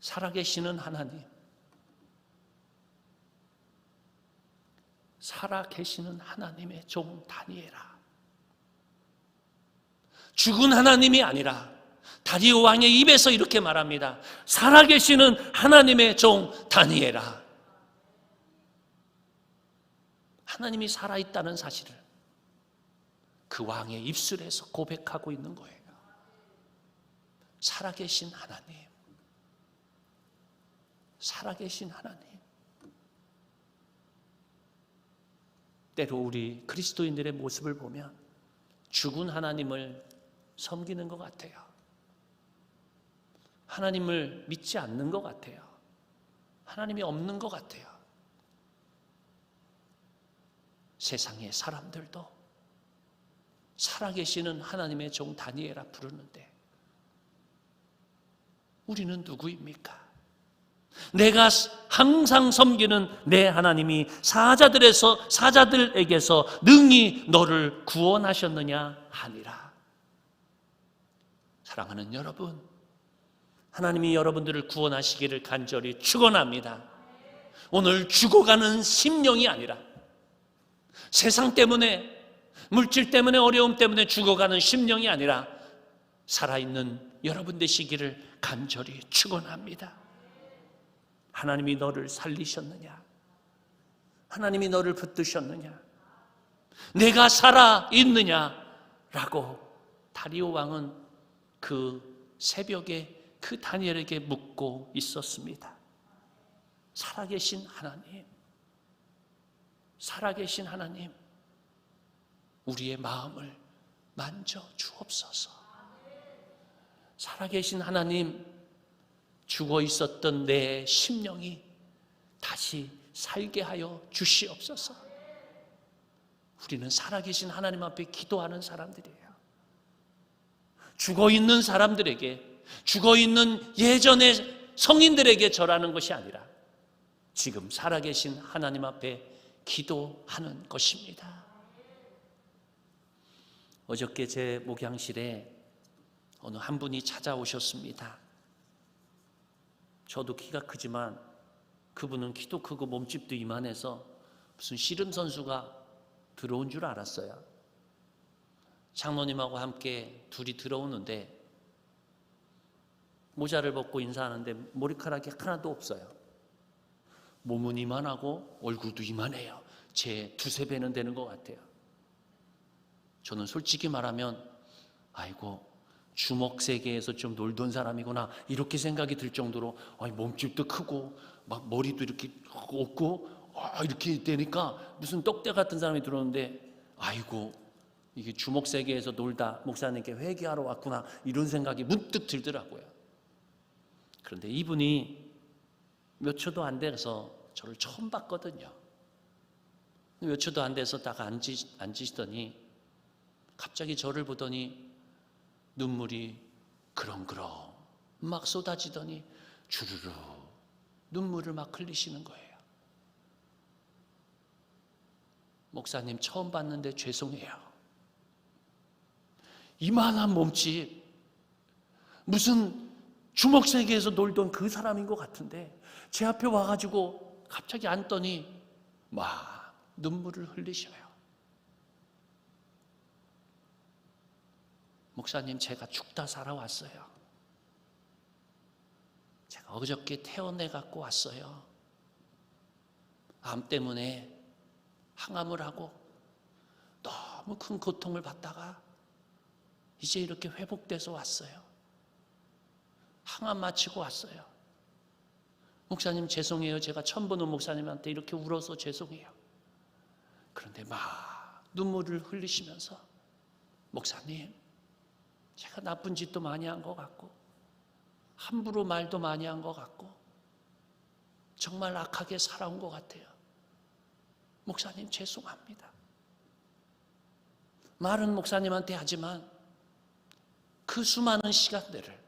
살아계시는 하나님, 살아계시는 하나님의 종 다니엘아, 죽은 하나님이 아니라 다리오 왕의 입에서 이렇게 말합니다. 살아계시는 하나님의 종 다니엘아. 하나님이 살아있다는 사실을 그 왕의 입술에서 고백하고 있는 거예요. 살아계신 하나님, 살아계신 하나님. 때로 우리 그리스도인들의 모습을 보면 죽은 하나님을 섬기는 것 같아요. 하나님을 믿지 않는 것 같아요. 하나님이 없는 것 같아요. 세상의 사람들도 살아계시는 하나님의 종 다니엘아 부르는데 우리는 누구입니까? 내가 항상 섬기는 내 하나님이 사자들에게서 능히 너를 구원하셨느냐 하니라. 사랑하는 여러분, 하나님이 여러분들을 구원하시기를 간절히 축원합니다. 오늘 죽어가는 심령이 아니라 세상 때문에, 물질 때문에, 어려움 때문에 죽어가는 심령이 아니라 살아있는 여러분 되시기를 간절히 축원합니다. 하나님이 너를 살리셨느냐? 하나님이 너를 붙드셨느냐? 내가 살아있느냐라고 다리오 왕은 그 새벽에 그 다니엘에게 묻고 있었습니다. 살아계신 하나님, 살아계신 하나님, 우리의 마음을 만져 주옵소서. 살아계신 하나님, 죽어 있었던 내 심령이 다시 살게 하여 주시옵소서. 우리는 살아계신 하나님 앞에 기도하는 사람들이에요. 죽어 있는 사람들에게, 죽어 있는 예전의 성인들에게 절하는 것이 아니라 지금 살아계신 하나님 앞에 기도하는 것입니다. 어저께 제 목양실에 어느 한 분이 찾아오셨습니다. 저도 키가 크지만 그분은 키도 크고 몸집도 이만해서 무슨 씨름 선수가 들어온 줄 알았어요. 장로님하고 함께 둘이 들어오는데 모자를 벗고 인사하는데 머리카락이 하나도 없어요. 몸은 이만하고 얼굴도 이만해요. 제 2~3배는 되는 것 같아요. 저는 솔직히 말하면 아이고 주먹 세계에서 좀 놀던 사람이구나 이렇게 생각이 들 정도로 몸집도 크고 막 머리도 이렇게 없고 이렇게 되니까 무슨 떡대 같은 사람이 들어오는데 아이고 이게 주먹 세계에서 놀다 목사님께 회개하러 왔구나 이런 생각이 문득 들더라고요. 그런데 이분이 몇 초도 안 돼서 저를 처음 봤거든요. 몇 초도 안 돼서 딱 앉으시더니 갑자기 저를 보더니 눈물이 그렁그렁 막 쏟아지더니 주르르 눈물을 막 흘리시는 거예요. 목사님 처음 봤는데 죄송해요. 이만한 몸집 무슨 주먹 세계에서 놀던 그 사람인 것 같은데 제 앞에 와가지고 갑자기 앉더니 막 눈물을 흘리셔요. 목사님 제가 죽다 살아왔어요. 제가 어저께 태어내 갖고 왔어요. 암 때문에 항암을 하고 너무 큰 고통을 받다가 이제 이렇게 회복돼서 왔어요. 항암 마치고 왔어요. 목사님 죄송해요. 제가 처음 보는 목사님한테 이렇게 울어서 죄송해요. 그런데 막 눈물을 흘리시면서 목사님 제가 나쁜 짓도 많이 한 것 같고 함부로 말도 많이 한 것 같고 정말 악하게 살아온 것 같아요. 목사님 죄송합니다. 말은 목사님한테 하지만 그 수많은 시간들을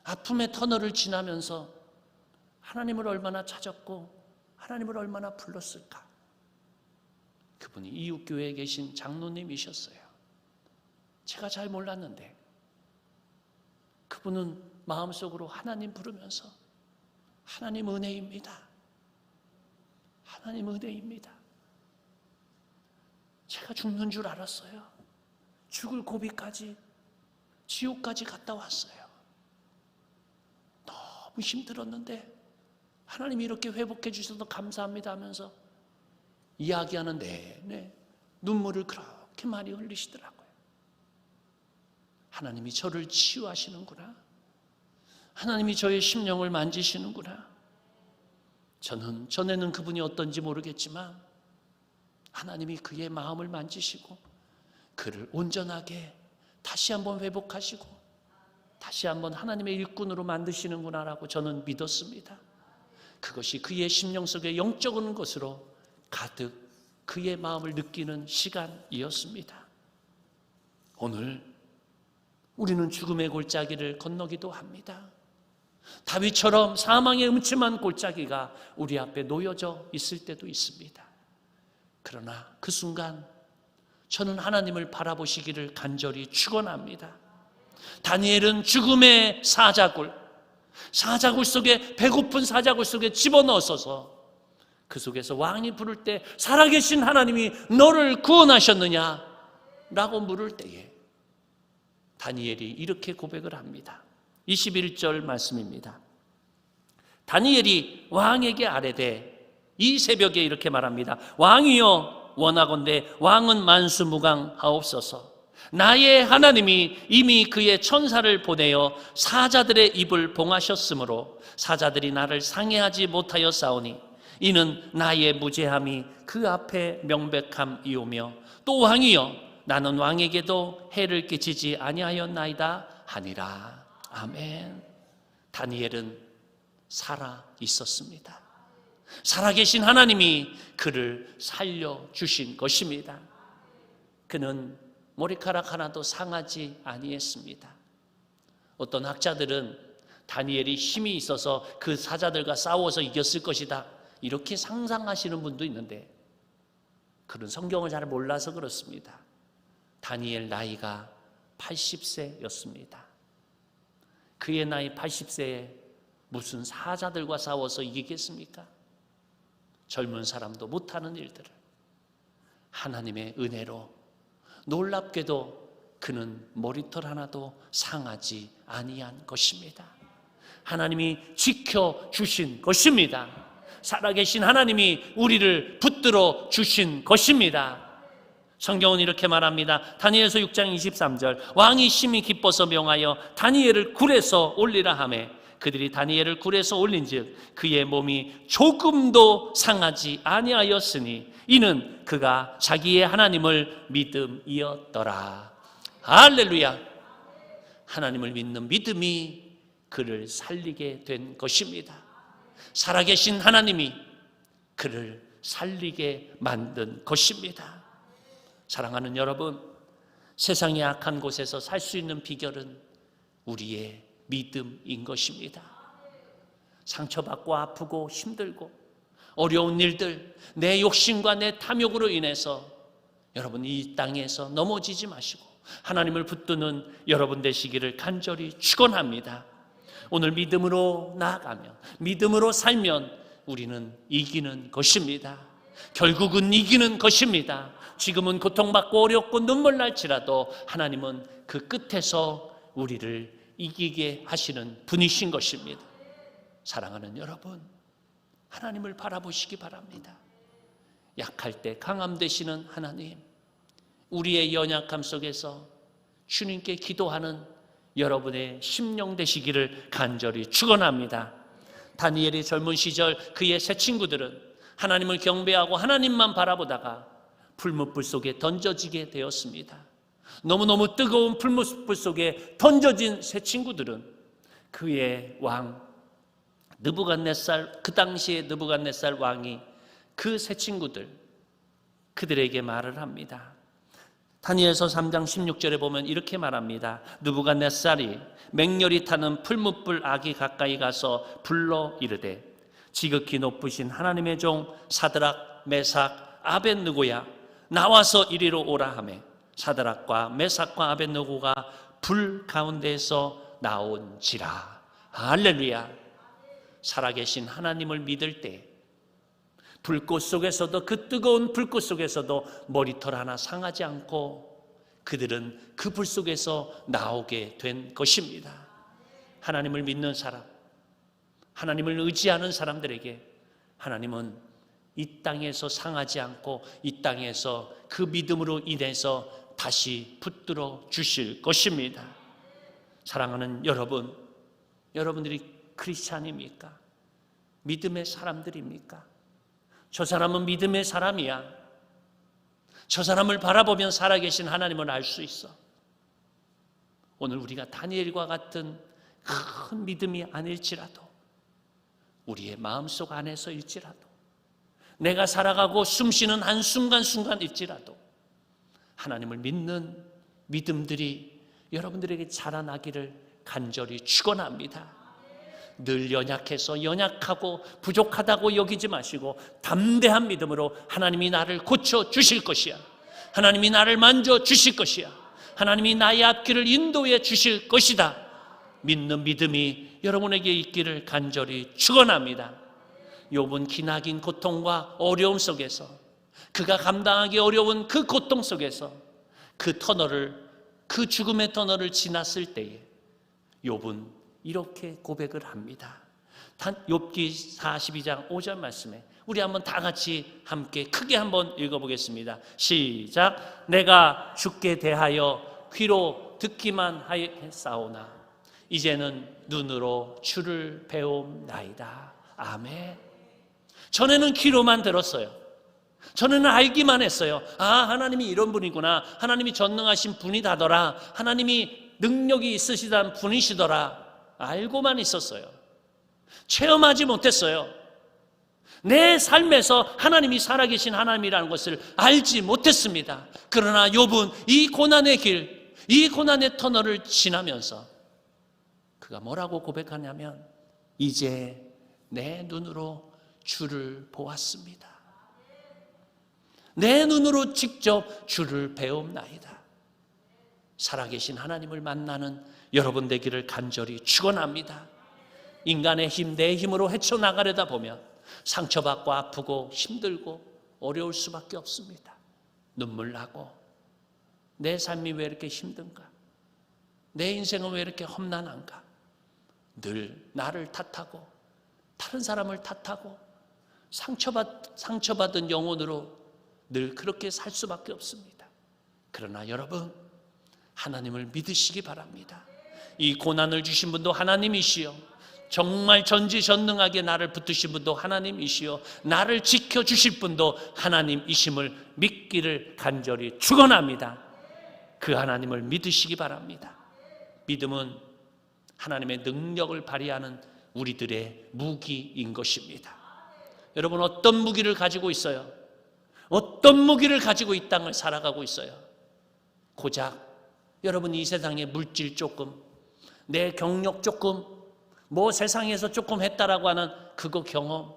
아픔의 터널을 지나면서 하나님을 얼마나 찾았고 하나님을 얼마나 불렀을까. 그분이 이웃교회에 계신 장로님이셨어요. 제가 잘 몰랐는데 그분은 마음속으로 하나님 부르면서 하나님 은혜입니다. 하나님 은혜입니다. 제가 죽는 줄 알았어요. 죽을 고비까지 지옥까지 갔다 왔어요. 너무 힘들었는데 하나님이 이렇게 회복해 주셔서 감사합니다 하면서 이야기하는 내내 눈물을 그렇게 많이 흘리시더라고요. 하나님이 저를 치유하시는구나. 하나님이 저의 심령을 만지시는구나. 저는 전에는 그분이 어떤지 모르겠지만 하나님이 그의 마음을 만지시고 그를 온전하게 다시 한번 회복하시고 다시 한번 하나님의 일꾼으로 만드시는구나라고 저는 믿었습니다. 그것이 그의 심령 속의 영적인 것으로 가득 그의 마음을 느끼는 시간이었습니다. 오늘 우리는 죽음의 골짜기를 건너기도 합니다. 다윗처럼 사망의 음침한 골짜기가 우리 앞에 놓여져 있을 때도 있습니다. 그러나 그 순간 저는 하나님을 바라보시기를 간절히 축원합니다. 다니엘은 죽음의 사자굴 속에 배고픈 사자굴 속에 집어넣어서 그 속에서 왕이 부를 때 살아계신 하나님이 너를 구원하셨느냐? 라고 물을 때에 다니엘이 이렇게 고백을 합니다. 21절 말씀입니다. 다니엘이 왕에게 아뢰되 이 새벽에 이렇게 말합니다. 왕이여 원하건대 왕은 만수무강하옵소서. 나의 하나님이 이미 그의 천사를 보내어 사자들의 입을 봉하셨으므로 사자들이 나를 상해하지 못하여 싸우니 이는 나의 무죄함이 그 앞에 명백함이오며 또 왕이여 나는 왕에게도 해를 끼치지 아니하였나이다 하니라. 아멘. 다니엘은 살아 있었습니다. 살아계신 하나님이 그를 살려주신 것입니다. 그는 머리카락 하나도 상하지 아니했습니다. 어떤 학자들은 다니엘이 힘이 있어서 그 사자들과 싸워서 이겼을 것이다 이렇게 상상하시는 분도 있는데 그런 성경을 잘 몰라서 그렇습니다. 다니엘 나이가 80세였습니다. 그의 나이 80세에 무슨 사자들과 싸워서 이기겠습니까? 젊은 사람도 못하는 일들을 하나님의 은혜로 놀랍게도 그는 머리털 하나도 상하지 아니한 것입니다. 하나님이 지켜주신 것입니다. 살아계신 하나님이 우리를 붙들어 주신 것입니다. 성경은 이렇게 말합니다. 다니엘서 6장 23절, 왕이 심히 기뻐서 명하여 다니엘을 굴에서 올리라 하매 그들이 다니엘을 굴에서 올린즉 그의 몸이 조금도 상하지 아니하였으니 이는 그가 자기의 하나님을 믿음이었더라. 할렐루야. 하나님을 믿는 믿음이 그를 살리게 된 것입니다. 살아계신 하나님이 그를 살리게 만든 것입니다. 사랑하는 여러분, 세상의 악한 곳에서 살 수 있는 비결은 우리의 믿음인 것입니다. 상처받고 아프고 힘들고 어려운 일들, 내 욕심과 내 탐욕으로 인해서 여러분 이 땅에서 넘어지지 마시고 하나님을 붙드는 여러분 되시기를 간절히 축원합니다. 오늘 믿음으로 나아가면, 믿음으로 살면 우리는 이기는 것입니다. 결국은 이기는 것입니다. 지금은 고통받고 어렵고 눈물 날지라도 하나님은 그 끝에서 우리를 이기게 하시는 분이신 것입니다. 사랑하는 여러분, 하나님을 바라보시기 바랍니다. 약할 때 강함 되시는 하나님, 우리의 연약함 속에서 주님께 기도하는 여러분의 심령 되시기를 간절히 축원합니다. 다니엘이 젊은 시절 그의 세 친구들은 하나님을 경배하고 하나님만 바라보다가 풀무불 속에 던져지게 되었습니다. 너무너무 뜨거운 풀무불 속에 던져진 세 친구들은 그의 왕 느부갓네살, 그 당시에 느부갓네살 왕이 그 세 친구들 그들에게 말을 합니다. 다니엘서 3장 16절에 보면 이렇게 말합니다. 느부갓네살이 맹렬히 타는 풀무불 아기 가까이 가서 불러 이르되 지극히 높으신 하나님의 종 사드락 메삭 아벳느고야 나와서 이리로 오라 하매 사드락과 메삭과 아벳느고가 불 가운데에서 나온지라. 할렐루야. 살아계신 하나님을 믿을 때 불꽃 속에서도, 그 뜨거운 불꽃 속에서도 머리털 하나 상하지 않고 그들은 그 불 속에서 나오게 된 것입니다. 하나님을 믿는 사람, 하나님을 의지하는 사람들에게 하나님은 이 땅에서 상하지 않고 이 땅에서 그 믿음으로 인해서 다시 붙들어 주실 것입니다. 사랑하는 여러분, 여러분들이 크리스찬입니까? 믿음의 사람들입니까? 저 사람은 믿음의 사람이야. 저 사람을 바라보면 살아계신 하나님을 알 수 있어. 오늘 우리가 다니엘과 같은 큰 믿음이 아닐지라도, 우리의 마음속 안에서일지라도, 내가 살아가고 숨쉬는 한순간순간일지라도 하나님을 믿는 믿음들이 여러분들에게 자라나기를 간절히 축원합니다. 늘 연약하고 부족하다고 여기지 마시고 담대한 믿음으로 하나님이 나를 고쳐 주실 것이야. 하나님이 나를 만져 주실 것이야. 하나님이 나의 앞길을 인도해 주실 것이다. 믿는 믿음이 여러분에게 있기를 간절히 축원합니다. 욥은 기나긴 고통과 어려움 속에서, 그가 감당하기 어려운 그 고통 속에서 그 죽음의 터널을 지났을 때에 욥은 이렇게 고백을 합니다. 욥기 42장 5절 말씀에 우리 한번 다 같이 함께 크게 한번 읽어보겠습니다. 시작. 내가 주께 대하여 귀로 듣기만 하였사오나 이제는 눈으로 주를 배움나이다. 아멘. 전에는 귀로만 들었어요. 전에는 알기만 했어요. 아, 하나님이 이런 분이구나. 하나님이 전능하신 분이다더라. 하나님이 능력이 있으시다는 분이시더라. 알고만 있었어요. 체험하지 못했어요. 내 삶에서 하나님이 살아계신 하나님이라는 것을 알지 못했습니다. 그러나 욥은 이 고난의 길, 이 고난의 터널을 지나면서 그가 뭐라고 고백하냐면 이제 내 눈으로 주를 보았습니다. 내 눈으로 직접 주를 배움나이다. 살아계신 하나님을 만나는 여러분 되기를 간절히 축원합니다. 인간의 힘, 내 힘으로 헤쳐나가려다 보면 상처받고 아프고 힘들고 어려울 수밖에 없습니다. 눈물 나고 내 삶이 왜 이렇게 힘든가? 내 인생은 왜 이렇게 험난한가? 늘 나를 탓하고 다른 사람을 탓하고 상처받은 영혼으로 늘 그렇게 살 수밖에 없습니다. 그러나 여러분, 하나님을 믿으시기 바랍니다. 이 고난을 주신 분도 하나님이시요, 정말 전지전능하게 나를 붙드신 분도 하나님이시요, 나를 지켜주실 분도 하나님이심을 믿기를 간절히 축원합니다. 그 하나님을 믿으시기 바랍니다. 믿음은 하나님의 능력을 발휘하는 우리들의 무기인 것입니다. 여러분, 어떤 무기를 가지고 있어요? 어떤 무기를 가지고 이 땅을 살아가고 있어요? 고작 여러분 이 세상에 물질 조금, 내 경력 조금, 뭐 세상에서 조금 했다라고 하는 그거 경험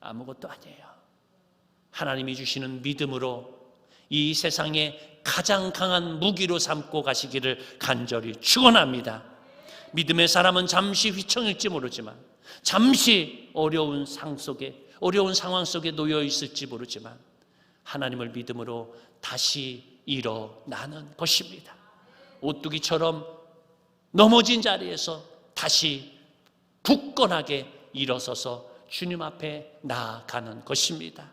아무것도 아니에요. 하나님이 주시는 믿음으로 이 세상에 가장 강한 무기로 삼고 가시기를 간절히 축원합니다. 믿음의 사람은 잠시 휘청일지 모르지만, 잠시 어려운 상황 속에 놓여 있을지 모르지만 하나님을 믿음으로 다시 일어나는 것입니다. 오뚜기처럼 넘어진 자리에서 다시 굳건하게 일어서서 주님 앞에 나아가는 것입니다.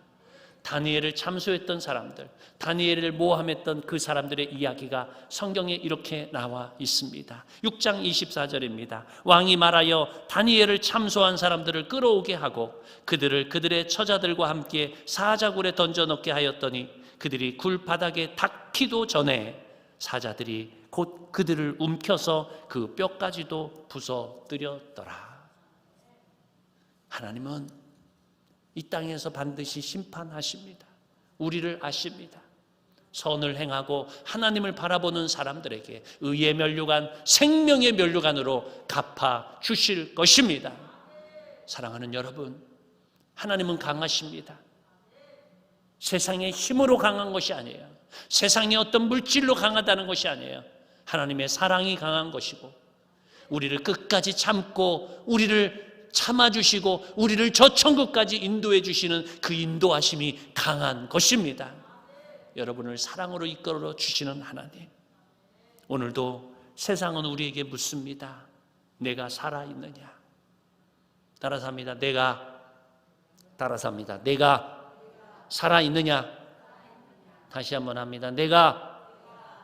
다니엘을 참소했던 사람들, 다니엘을 모함했던 그 사람들의 이야기가 성경에 이렇게 나와 있습니다. 6장 24절입니다. 왕이 말하여 다니엘을 참소한 사람들을 끌어오게 하고 그들을 그들의 처자들과 함께 사자굴에 던져넣게 하였더니 그들이 굴 바닥에 닿기도 전에 사자들이 곧 그들을 움켜서 그 뼈까지도 부서뜨렸더라. 하나님은 이 땅에서 반드시 심판하십니다. 우리를 아십니다. 선을 행하고 하나님을 바라보는 사람들에게 의의 면류관, 생명의 면류관으로 갚아 주실 것입니다. 사랑하는 여러분, 하나님은 강하십니다. 세상의 힘으로 강한 것이 아니에요. 세상의 어떤 물질로 강하다는 것이 아니에요. 하나님의 사랑이 강한 것이고, 우리를 끝까지 참고 우리를 참아주시고 우리를 저 천국까지 인도해 주시는 그 인도하심이 강한 것입니다. 여러분을 사랑으로 이끌어 주시는 하나님, 오늘도 세상은 우리에게 묻습니다. 내가 살아있느냐? 따라서 합니다. 내가 살아있느냐? 다시 한번 합니다. 내가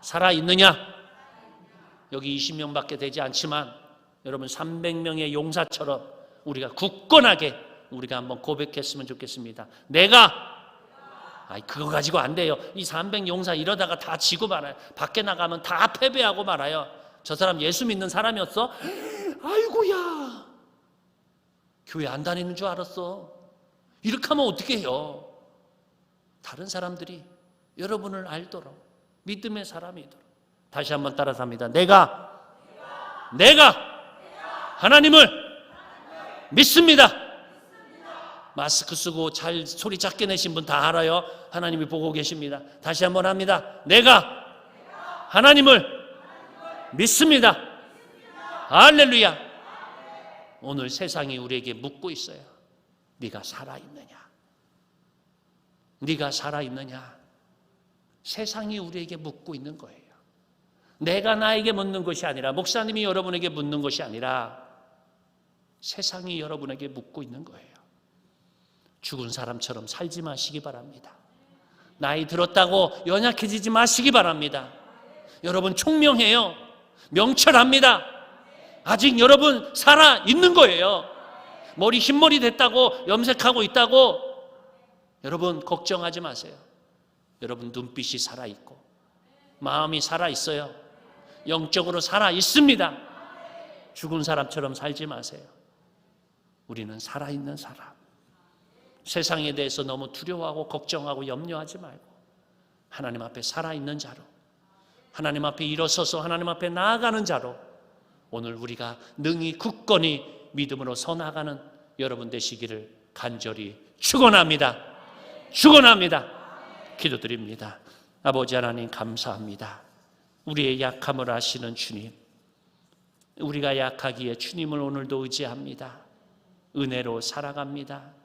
살아있느냐? 여기 20명밖에 되지 않지만 여러분 300명의 용사처럼 우리가 굳건하게 우리가 한번 고백했으면 좋겠습니다. 그거 가지고 안 돼요. 이 300 용사 이러다가 다 지고 말아요. 밖에 나가면 다 패배하고 말아요. 저 사람 예수 믿는 사람이었어? 아이고야, 교회 안 다니는 줄 알았어. 이렇게 하면 어떻게 해요? 다른 사람들이 여러분을 알도록, 믿음의 사람이도록. 다시 한번 따라서 합니다. 내가 하나님을 믿습니다. 마스크 쓰고 잘 소리 작게 내신 분 다 알아요. 하나님이 보고 계십니다. 다시 한번 합니다. 내가 하나님을 믿습니다. 할렐루야. 오늘 세상이 우리에게 묻고 있어요. 네가 살아있느냐? 네가 살아있느냐? 세상이 우리에게 묻고 있는 거예요. 내가 나에게 묻는 것이 아니라, 목사님이 여러분에게 묻는 것이 아니라 세상이 여러분에게 묻고 있는 거예요. 죽은 사람처럼 살지 마시기 바랍니다. 나이 들었다고 연약해지지 마시기 바랍니다. 여러분 총명해요. 명철합니다. 아직 여러분 살아있는 거예요. 머리 흰머리 됐다고 염색하고 있다고 여러분 걱정하지 마세요. 여러분 눈빛이 살아있고 마음이 살아있어요. 영적으로 살아있습니다. 죽은 사람처럼 살지 마세요. 우리는 살아있는 사람. 세상에 대해서 너무 두려워하고 걱정하고 염려하지 말고 하나님 앞에 살아있는 자로, 하나님 앞에 일어서서 하나님 앞에 나아가는 자로 오늘 우리가 능히 굳건히 믿음으로 서 나가는 여러분 되시기를 간절히 축원합니다. 기도드립니다. 아버지 하나님 감사합니다. 우리의 약함을 아시는 주님, 우리가 약하기에 주님을 오늘도 의지합니다. 은혜로 살아갑니다.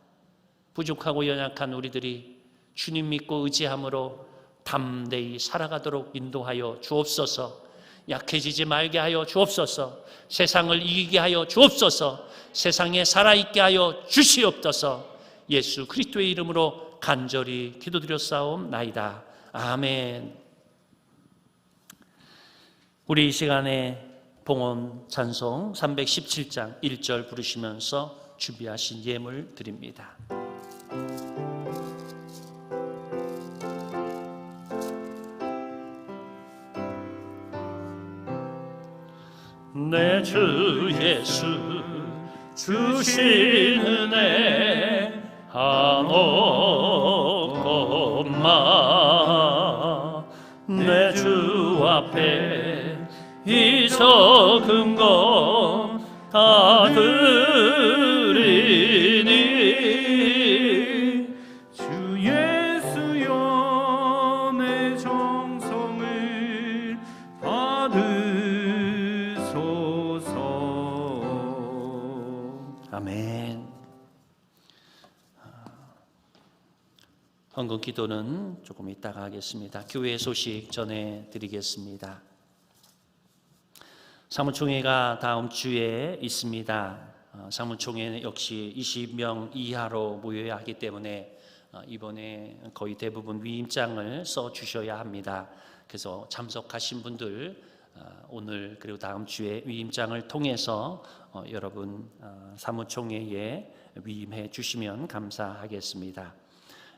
부족하고 연약한 우리들이 주님 믿고 의지함으로 담대히 살아가도록 인도하여 주옵소서. 약해지지 말게 하여 주옵소서. 세상을 이기게 하여 주옵소서. 세상에 살아있게 하여 주시옵소서. 예수 그리스도의 이름으로 간절히 기도드렸사옵나이다. 아멘. 우리 이 시간에 봉헌 찬송 317장 1절 부르시면서 준비하신 예물 드립니다. 내 주 예수 주신 은혜 한없건마 내 주 앞에 이 적은 것 다 드리니 주 예수여 내 정성을 받으소서. 아멘. 헌금 기도는 조금 이따가 하겠습니다. 교회 소식 전해드리겠습니다. 사무총회가 다음 주에 있습니다. 사무총회 역시 20명 이하로 모여야 하기 때문에 이번에 거의 대부분 위임장을 써주셔야 합니다. 그래서 참석하신 분들 오늘 그리고 다음 주에 위임장을 통해서 여러분 사무총회에 위임해 주시면 감사하겠습니다.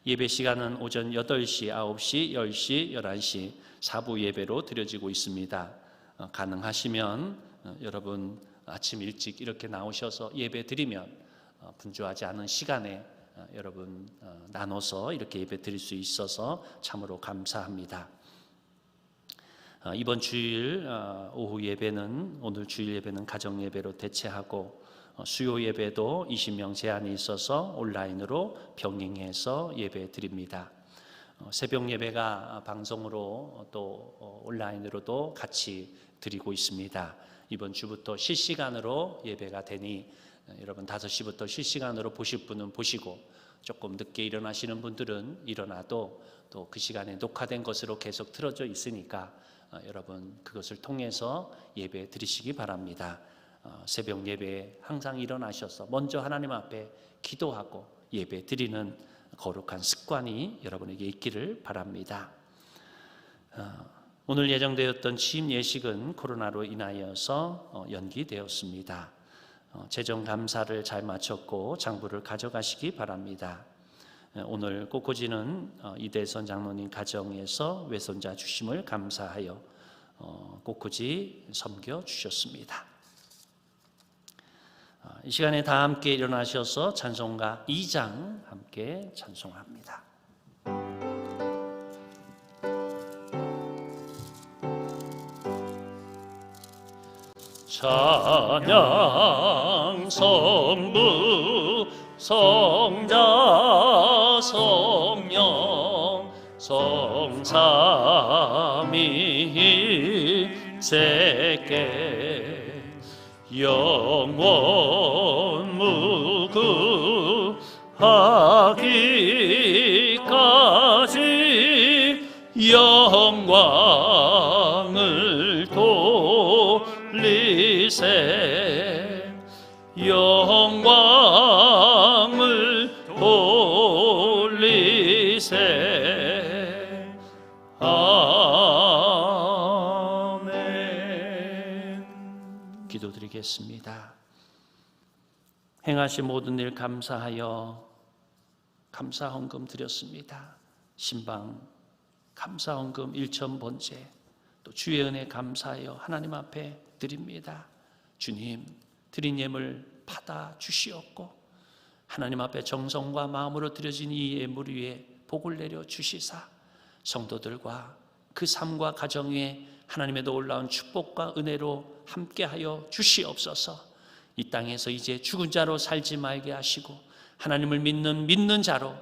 예배 시간은 오전 8시, 9시, 10시, 11시 사부 예배로 드려지고 있습니다. 가능하시면 여러분 아침 일찍 이렇게 나오셔서 예배 드리면 분주하지 않은 시간에 여러분 나눠서 이렇게 예배 드릴 수 있어서 참으로 감사합니다. 이번 주일 오후 예배는 오늘 주일 예배는 가정 예배로 대체하고 수요 예배도 20명 제한이 있어서 온라인으로 병행해서 예배 드립니다. 새벽 예배가 방송으로 또 온라인으로도 같이 드리고 있습니다. 이번 주부터 실시간으로 예배가 되니 여러분 5시부터 실시간으로 보실 분은 보시고 조금 늦게 일어나시는 분들은 일어나도 또 그 시간에 녹화된 것으로 계속 틀어져 있으니까 여러분 그것을 통해서 예배 드리시기 바랍니다. 새벽 예배에 항상 일어나셔서 먼저 하나님 앞에 기도하고 예배 드리는 거룩한 습관이 여러분에게 있기를 바랍니다. 오늘 예정되었던 취임 예식은 코로나로 인하여서 연기되었습니다. 재정 감사를 잘 마쳤고 장부를 가져가시기 바랍니다. 오늘 꽃꽂이는 이대선 장로님 가정에서 외손자 주심을 감사하여 꽃꽂이 섬겨 주셨습니다. 이 시간에 다 함께 일어나셔서 찬송가 2장 함께 찬송합니다. 찬양 성부 성자 성령 성삼위 세계 영원 무궁하기까지 영광을 돌리세 영광을 돌리세 아멘. 기도드리겠습니다. 행하신 모든 일 감사하여 감사 헌금 드렸습니다. 신방 감사 헌금 1,000번째 또 주의 은혜 감사하여 하나님 앞에 드립니다. 주님 드린 예물 받아 주시옵고 하나님 앞에 정성과 마음으로 드려진 이 예물 위에 복을 내려 주시사 성도들과 그 삶과 가정 위에 하나님의 놀라운 축복과 은혜로 함께하여 주시옵소서. 이 땅에서 이제 죽은 자로 살지 말게 하시고 하나님을 믿는 자로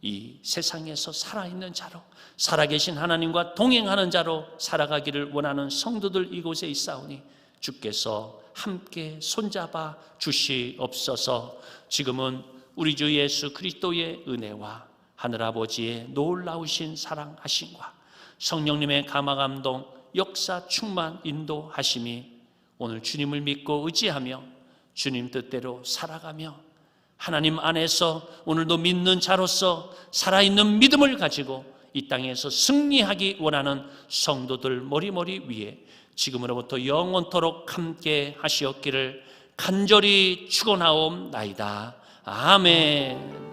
이 세상에서 살아있는 자로 살아계신 하나님과 동행하는 자로 살아가기를 원하는 성도들 이곳에 있사오니 주께서 함께 손잡아 주시옵소서. 지금은 우리 주 예수 그리스도의 은혜와 하늘아버지의 놀라우신 사랑하심과 성령님의 감화감동, 역사 충만 인도하심이 오늘 주님을 믿고 의지하며 주님 뜻대로 살아가며 하나님 안에서 오늘도 믿는 자로서 살아있는 믿음을 가지고 이 땅에서 승리하기 원하는 성도들 머리머리 위에 지금으로부터 영원토록 함께 하시옵기를 간절히 축원하옵나이다. 아멘.